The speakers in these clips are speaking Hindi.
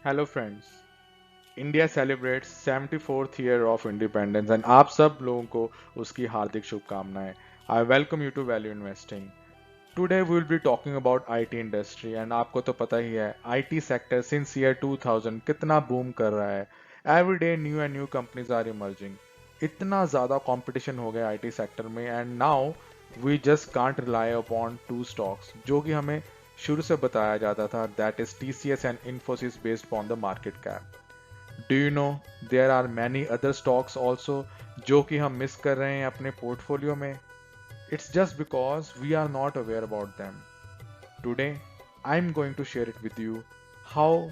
Hello friends. India celebrates 74th year of independence and आप सब लोगों को उसकी हार्दिक शुभकामनाएं। I welcome you to value investing. Today we will be talking about IT industry and आपको तो पता ही है आईटी सेक्टर सिंस ईयर 2000 कितना बूम कर रहा है। Every day new and new companies are emerging. इतना ज़्यादा कंपटीशन हो गया आईटी सेक्टर में and now we just can't rely upon to stocks जो कि हमें शुरू से बताया जाता था, that is TCS and Infosys based on the market cap. Do you know there are many other stocks also जो कि हम मिस कर रहे हैं अपने पोर्टफोलियो में। It's just because we are not aware about them. Today I am going to share it with you how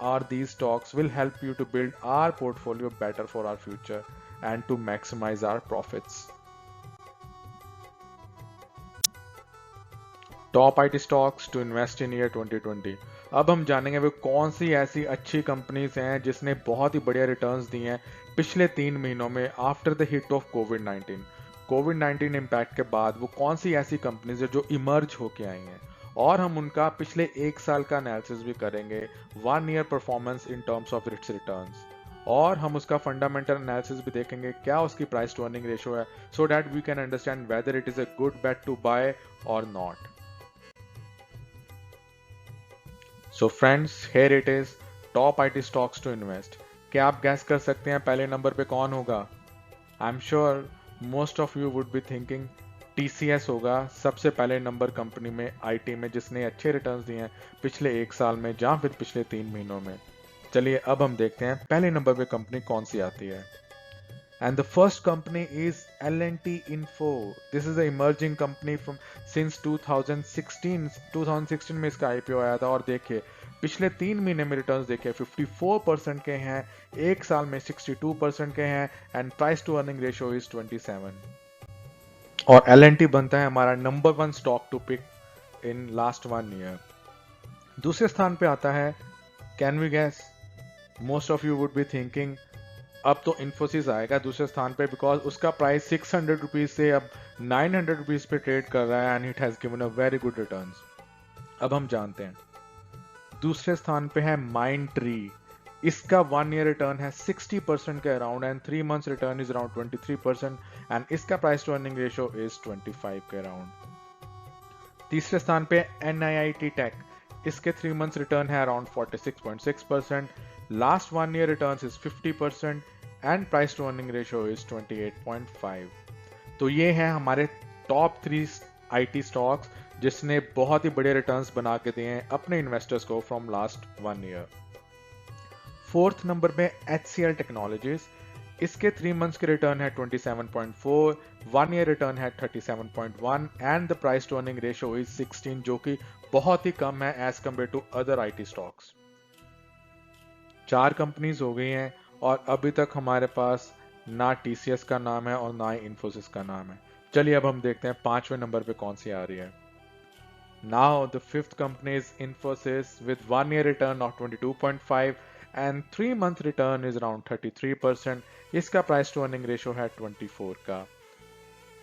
are these stocks will help you to build our portfolio better for our future and to maximize our profits. Top IT stocks to invest in year 2020। अब हम जानेंगे वो कौन सी ऐसी अच्छी कंपनीज हैं जिसने बहुत ही बढ़िया रिटर्न्स दिए हैं पिछले 3 महीनों में after the hit of Covid 19 impact के बाद। वो कौन सी ऐसी कंपनीज है जो इमर्ज होके आई हैं और हम उनका पिछले 1 साल का एनालिसिस भी करेंगे, 1 year performance in terms of its returns. और हम उसका फंडामेंटल एनालिसिस भी देखेंगे, क्या उसकी प्राइस टू अर्निंग रेशियो है, so that we can understand whether it is a good bet to buy और not. So friends, here it is top IT stocks to invest. क्या आप गैस कर सकते हैं पहले नंबर पे कौन होगा? I am sure most of you would be thinking TCS होगा सबसे पहले नंबर कंपनी में आईटी में जिसने अच्छे रिटर्न्स दिए हैं पिछले 1 साल में या फिर पिछले 3 महीनों में। चलिए अब हम देखते हैं पहले नंबर पे कंपनी कौन सी आती है। And the first company is L&T Info. This is an emerging company from since 2016. 2016 में इसका IPO आया था और देखिए पिछले 3 महीने में रिटर्न्स देखिए 54% के हैं, 1 साल में 62% के हैं and price to earning ratio is 27। और L&T बनता है हमारा number 1 stock to pick in last 1 year. दूसरे स्थान पे आता है, can we guess? Most of you would be thinking अब तो इन्फोसिस आएगा दूसरे स्थान पे, बिकॉज उसका प्राइस 600 रुपीज से अब 900 रुपीज पे ट्रेड कर रहा है and it has given a very good returns. अब हम जानते हैं दूसरे स्थान पे है माइंड ट्री। इसका 1 ईयर रिटर्न है 60% के around and 3 months return is around 23% and इसका price to earning ratio is 25 के अराउंड। तीसरे स्थान पे NIIT टेक। इसके 3 मंथ्स रिटर्न है around 46.6%, last 1 year return is 50% and price to earning ratio is 28.5। तो ये है हमारे टॉप 3 आईटी स्टॉक्स जिसने बहुत ही बड़े रिटर्न्स बना के दिए हैं अपने इन्वेस्टर्स को from last 1 year. Fourth number पे HCL टेक्नोलॉजीज। इसके 3 मंथ्स के रिटर्न है 27.4, 1 ईयर रिटर्न है 37.1 and the price to earning ratio is 16 जो कि बहुत ही कम है as compare to other IT stocks. 4 companies हो गई हैं और अभी तक हमारे पास ना टीसीएस का नाम है और ना ही इन्फोसिस का नाम है। चलिए अब हम देखते हैं 5वें नंबर पे कौन सी आ रही है। Now the fifth company is Infosys with 1 year return of 22.5 and 3 month return is around 33%। इसका प्राइस टू अर्निंग रेशियो है 24 का।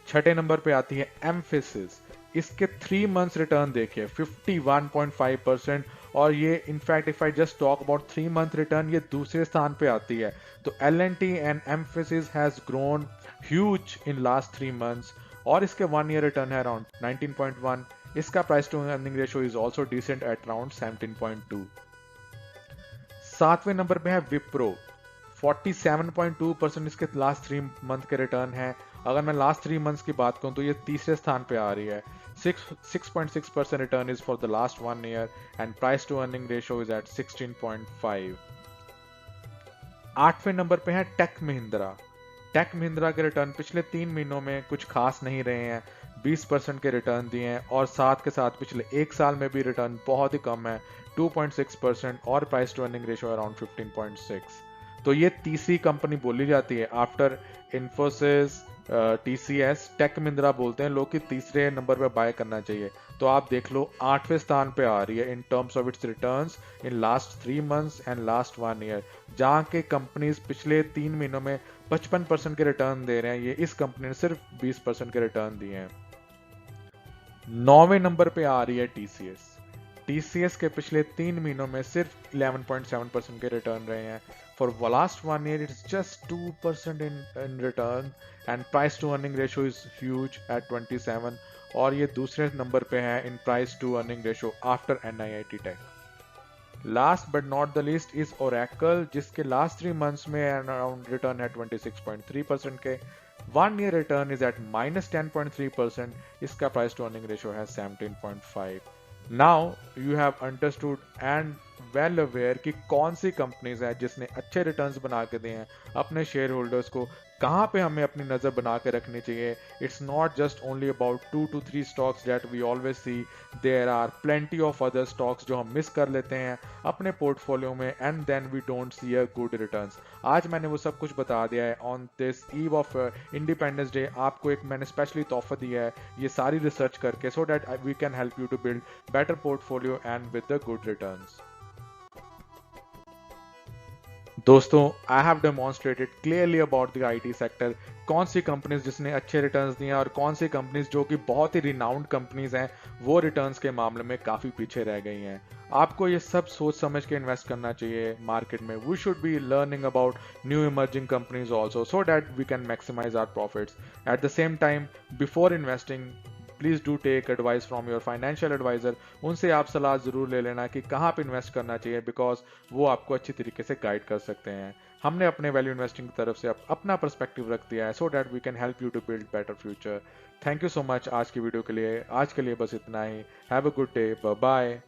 छठे नंबर पे आती है एम्फेसिस। इसके 3 मंथ्स रिटर्न देखिए 51.5% और ये in fact if I just talk about 3 month return ये दूसरे स्थान पे आती है। तो L&T and Mphasis has grown huge in last 3 months और इसके 1 ईयर रिटर्न है अराउंड 19.1। इसका price to earning ratio is also decent at around 17.2। 7वें नंबर पे है विप्रो। 47.2% इसके लास्ट 3 मंथ के रिटर्न है। अगर मैं लास्ट 3 मंथ्स की बात करूं तो ये तीसरे स्थान पे आ रही है। 6.6% return is for the last 1 year and price to earning ratio is at 16.5। 8वें नंबर पे है टेक महिंद्रा। टेक महिंद्रा के रिटर्न पिछले 3 महीनों में कुछ खास नहीं रहे हैं, 20% के रिटर्न दिए हैं और साथ के साथ पिछले 1 साल में भी रिटर्न बहुत ही कम है, 2.6% और price to earning ratio around 15.6। तो ये तीसरी कंपनी बोली जाती है after Infosys, TCS, tech Mahindra बोलते हैं लोग कि तीसरे नंबर पे बाय करना चाहिए। तो आप देख लो 8वें स्थान पे आ रही है in terms of its returns in last 3 months and last 1 year, जहां के कंपनीज पिछले 3 महीनों में 55% के रिटर्न दे रहे हैं, ये इस कंपनी ने सिर्फ 20% के रिटर्न दिए हैं। 9वें नंबर पे आ रही है टीसीएस। TCS के पिछले 3 महीनों में सिर्फ 11.7% के रिटर्न रहे हैं. For last 1 year, it's just 2% in return, and price to earning ratio is huge at 27, और ये दूसरे नंबर पे है in price to earning ratio after NIIT Tech. Last but not the least is Oracle, जिसके last 3 months में around return है 26.3% के. 1 year return is at minus 10.3%. इसका price to earning ratio है 17.5. Now you have understood and well aware कि कौन सी कंपनीज हैं जिसने अच्छे रिटर्न्स बना के दिए हैं अपने शेयर होल्डर्स को, कहाँ पे हमें अपनी नज़र बना के रखनी चाहिए. It's not just only about 2 to 3 stocks that we always see. There are plenty of other stocks जो हम मिस कर लेते हैं अपने पोर्टफोलियो में, and then we don't see a good returns. आज मैंने वो सब कुछ बता दिया है. On this eve of independence day आपको एक मैंने स्पेशली तोहफा दिया है ये सारी रिसर्च करके, so that we can help you to build better portfolio and with the good returns. दोस्तों, I have demonstrated clearly about the IT sector. कौन सी कंपनीज जिसने अच्छे रिटर्न्स दिए हैं और कौन सी कंपनीज जो कि बहुत ही रिनाउंड कंपनीज हैं वो रिटर्न्स के मामले में काफ़ी पीछे रह गई हैं. आपको ये सब सोच समझ के इन्वेस्ट करना चाहिए मार्केट में. We should be learning about new emerging companies also, so that we can maximise our profits. At the same time, before investing, please do take advice from your financial advisor. उनसे आप सलाह ज़रूर ले लेना कि कहाँ पे इन्वेस्ट करना चाहिए, बिकॉज वो आपको अच्छी तरीके से गाइड कर सकते हैं. हमने अपने वैल्यू इन्वेस्टिंग की तरफ से अपना पर्सपेक्टिव रख दिया है, so that we can help you to build better future. Thank you so much आज की वीडियो के लिए. आज के लिए बस इतना ही. Have a good day. Bye bye.